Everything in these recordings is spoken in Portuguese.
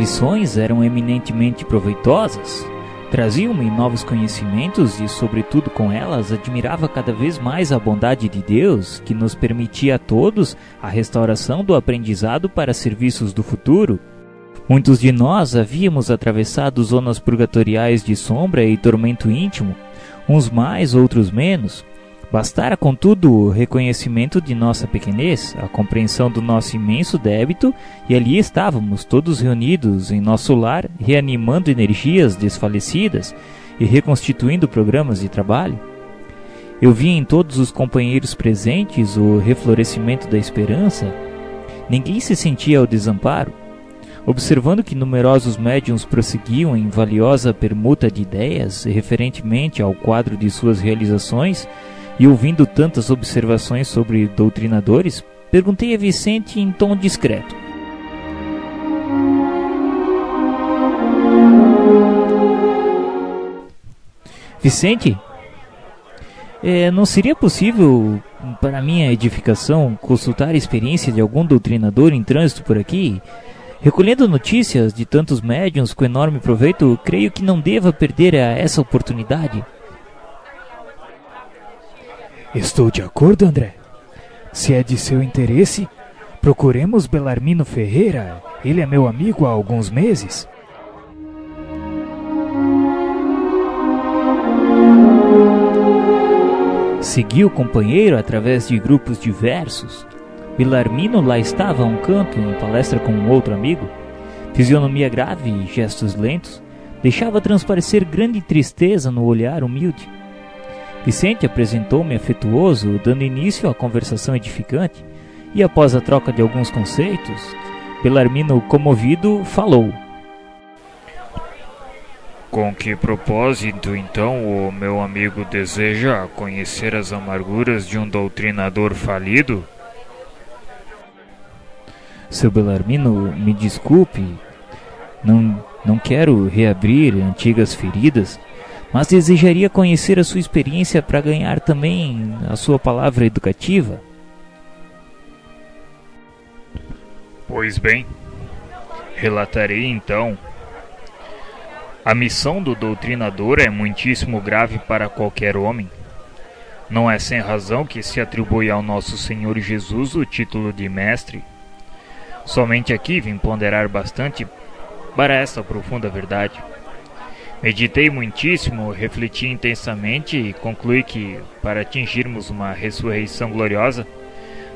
lições eram eminentemente proveitosas, traziam-me novos conhecimentos e, sobretudo com elas, admirava cada vez mais a bondade de Deus, que nos permitia a todos a restauração do aprendizado para serviços do futuro. Muitos de nós havíamos atravessado zonas purgatoriais de sombra e tormento íntimo, uns mais, outros menos. Bastara, contudo, o reconhecimento de nossa pequenez, a compreensão do nosso imenso débito, e ali estávamos, todos reunidos em nosso lar, reanimando energias desfalecidas e reconstituindo programas de trabalho. Eu via em todos os companheiros presentes o reflorescimento da esperança. Ninguém se sentia ao desamparo. Observando que numerosos médiuns prosseguiam em valiosa permuta de ideias referentemente ao quadro de suas realizações, e ouvindo tantas observações sobre doutrinadores, perguntei a Vicente em tom discreto: Vicente, não seria possível, para minha edificação, consultar a experiência de algum doutrinador em trânsito por aqui? Recolhendo notícias de tantos médiuns com enorme proveito, creio que não deva perder essa oportunidade. Estou de acordo, André. Se é de seu interesse, procuremos Belarmino Ferreira. Ele é meu amigo há alguns meses. Segui o companheiro através de grupos diversos. Belarmino lá estava a um canto, em palestra com um outro amigo. Fisionomia grave e gestos lentos deixava transparecer grande tristeza no olhar humilde. Vicente apresentou-me afetuoso, dando início à conversação edificante, e após a troca de alguns conceitos, Belarmino, comovido, falou: Com que propósito, então, o meu amigo deseja conhecer as amarguras de um doutrinador falido? Seu Belarmino, me desculpe, não quero reabrir antigas feridas, mas desejaria conhecer a sua experiência para ganhar também a sua palavra educativa. Pois bem, relatarei então. A missão do doutrinador é muitíssimo grave para qualquer homem. Não é sem razão que se atribui ao nosso Senhor Jesus o título de mestre. Somente aqui vim ponderar bastante para essa profunda verdade. Meditei muitíssimo, refleti intensamente e concluí que, para atingirmos uma ressurreição gloriosa,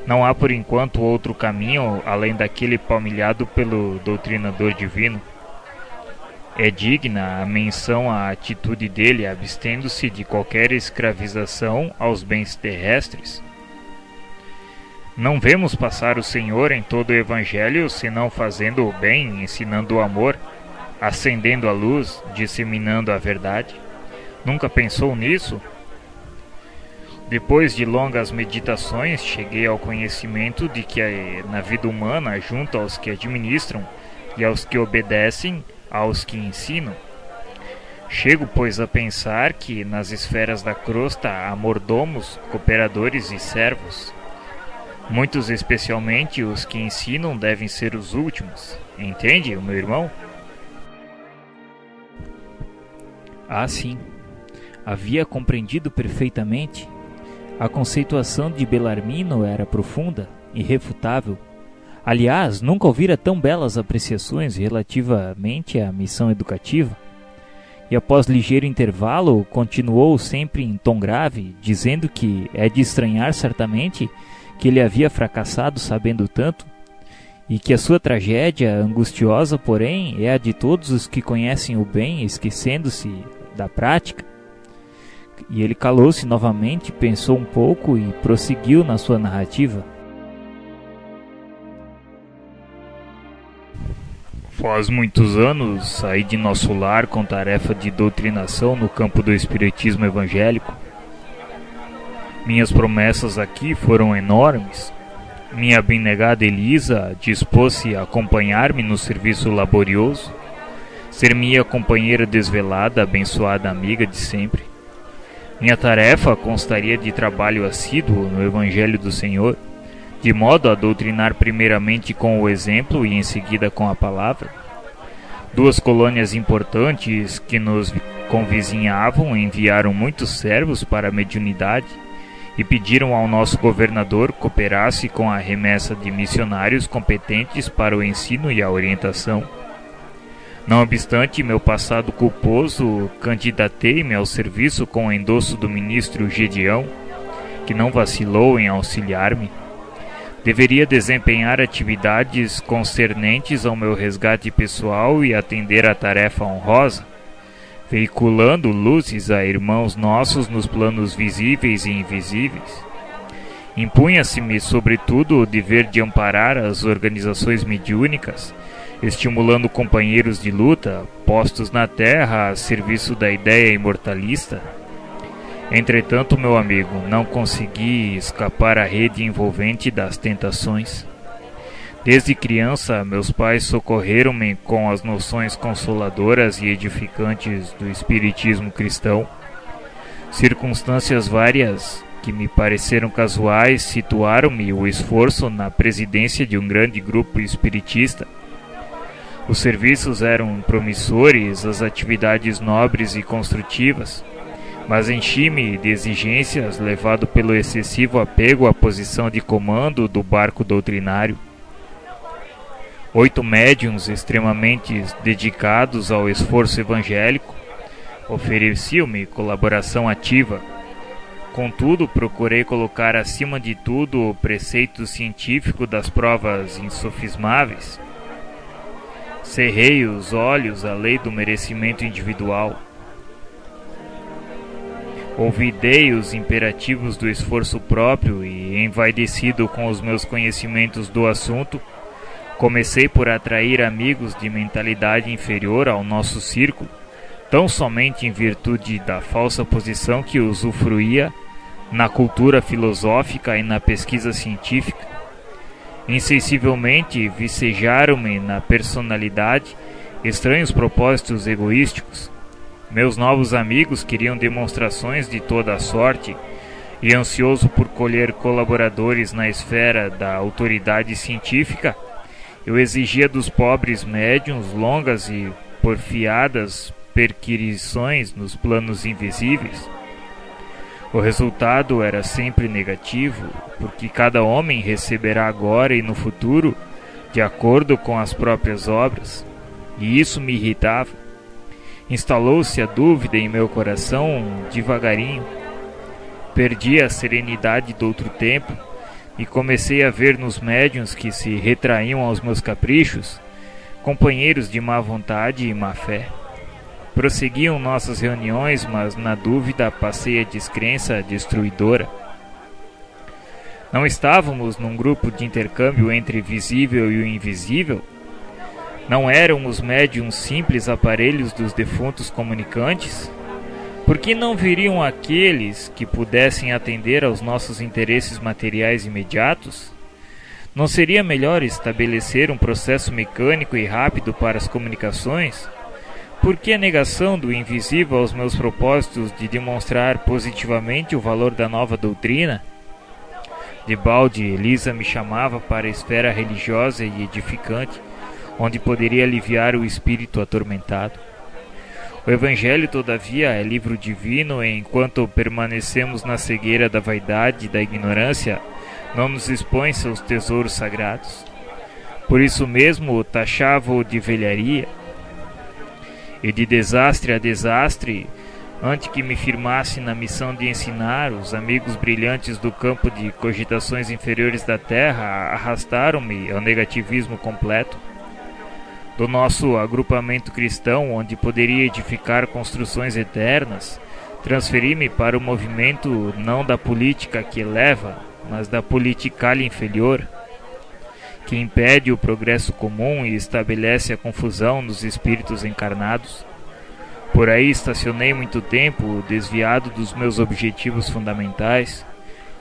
não há por enquanto outro caminho além daquele palmilhado pelo doutrinador divino. É digna a menção à atitude dele, abstendo-se de qualquer escravização aos bens terrestres. Não vemos passar o Senhor em todo o Evangelho senão fazendo o bem, ensinando o amor, acendendo a luz, disseminando a verdade. Nunca pensou nisso? Depois de longas meditações, cheguei ao conhecimento de que na vida humana, junto aos que administram e aos que obedecem, aos que ensinam. Chego, pois, a pensar que nas esferas da crosta há mordomos, cooperadores e servos. Muitos, especialmente os que ensinam, devem ser os últimos. Entende, meu irmão? Ah, sim. Havia compreendido perfeitamente. A conceituação de Belarmino era profunda, irrefutável. Aliás, nunca ouvira tão belas apreciações relativamente à missão educativa. E após ligeiro intervalo, continuou sempre em tom grave, dizendo que é de estranhar certamente que ele havia fracassado sabendo tanto, e que a sua tragédia angustiosa, porém, é a de todos os que conhecem o bem, esquecendo-se da prática. E ele calou-se novamente, pensou um pouco e prosseguiu na sua narrativa. Faz muitos anos saí de nosso lar com tarefa de doutrinação no campo do espiritismo evangélico. Minhas promessas aqui foram enormes. Minha abnegada Elisa dispôs-se a acompanhar-me no serviço laborioso, ser minha companheira desvelada, abençoada amiga de sempre. Minha tarefa constaria de trabalho assíduo no Evangelho do Senhor, de modo a doutrinar primeiramente com o exemplo e em seguida com a palavra. Duas colônias importantes que nos convizinhavam enviaram muitos servos para a mediunidade e pediram ao nosso governador cooperasse com a remessa de missionários competentes para o ensino e a orientação. Não obstante meu passado culposo, candidatei-me ao serviço com o endosso do ministro Gedeão, que não vacilou em auxiliar-me. Deveria desempenhar atividades concernentes ao meu resgate pessoal e atender à tarefa honrosa, veiculando luzes a irmãos nossos nos planos visíveis e invisíveis. Impunha-se-me, sobretudo, o dever de amparar as organizações mediúnicas, estimulando companheiros de luta, postos na terra a serviço da ideia imortalista. Entretanto, meu amigo, não consegui escapar à rede envolvente das tentações. Desde criança, meus pais socorreram-me com as noções consoladoras e edificantes do espiritismo cristão. Circunstâncias várias que me pareceram casuais situaram-me o esforço na presidência de um grande grupo espiritista. Os serviços eram promissores, as atividades nobres e construtivas, mas enchi-me de exigências levado pelo excessivo apego à posição de comando do barco doutrinário. 8 médiuns extremamente dedicados ao esforço evangélico ofereciam-me colaboração ativa. Contudo, procurei colocar acima de tudo o preceito científico das provas insofismáveis. Cerrei os olhos à lei do merecimento individual. Ouvidei os imperativos do esforço próprio e, envaidecido com os meus conhecimentos do assunto, comecei por atrair amigos de mentalidade inferior ao nosso círculo, tão somente em virtude da falsa posição que usufruía na cultura filosófica e na pesquisa científica. Insensivelmente vicejaram-me na personalidade estranhos propósitos egoísticos. Meus novos amigos queriam demonstrações de toda a sorte, e ansioso por colher colaboradores na esfera da autoridade científica, eu exigia dos pobres médiuns longas e porfiadas perquisições nos planos invisíveis. O resultado era sempre negativo, porque cada homem receberá agora e no futuro de acordo com as próprias obras, e isso me irritava. Instalou-se a dúvida em meu coração devagarinho. Perdi a serenidade do outro tempo e comecei a ver nos médiuns que se retraíam aos meus caprichos companheiros de má vontade e má fé. Prosseguiam nossas reuniões, mas na dúvida passei a descrença destruidora. Não estávamos num grupo de intercâmbio entre visível e o invisível? Não eram os médiuns simples aparelhos dos defuntos comunicantes? Por que não viriam aqueles que pudessem atender aos nossos interesses materiais imediatos? Não seria melhor estabelecer um processo mecânico e rápido para as comunicações? Por que a negação do invisível aos meus propósitos de demonstrar positivamente o valor da nova doutrina? Debalde, Elisa me chamava para a esfera religiosa e edificante, onde poderia aliviar o espírito atormentado. O Evangelho, todavia, é livro divino, e enquanto permanecemos na cegueira da vaidade e da ignorância, não nos expõe seus tesouros sagrados. Por isso mesmo taxava-o de velharia, e de desastre a desastre, antes que me firmasse na missão de ensinar, os amigos brilhantes do campo de cogitações inferiores da terra arrastaram-me ao negativismo completo. Do nosso agrupamento cristão, onde poderia edificar construções eternas, transferi-me para o movimento não da política que eleva, mas da politicalha inferior, que impede o progresso comum e estabelece a confusão nos espíritos encarnados. Por aí estacionei muito tempo, desviado dos meus objetivos fundamentais,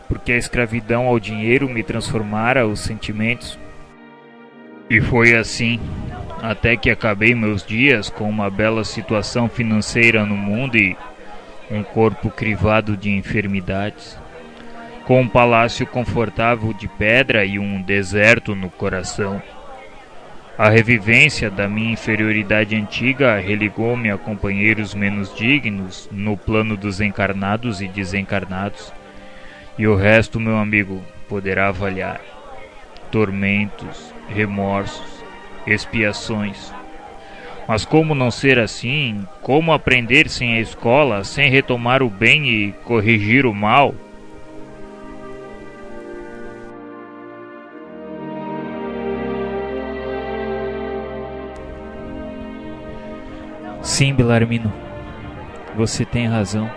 porque a escravidão ao dinheiro me transformara os sentimentos. E foi assim, até que acabei meus dias com uma bela situação financeira no mundo e um corpo crivado de enfermidades, com um palácio confortável de pedra e um deserto no coração. A revivência da minha inferioridade antiga religou-me a companheiros menos dignos no plano dos encarnados e desencarnados, e o resto, meu amigo, poderá avaliar. Tormentos, remorsos, expiações. Mas como não ser assim? Como aprender sem a escola, sem retomar o bem e corrigir o mal? Sim, Belarmino, você tem razão.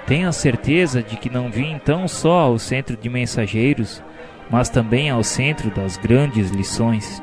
Tenho a certeza de que não vim tão só ao centro de mensageiros, mas também ao centro das grandes lições.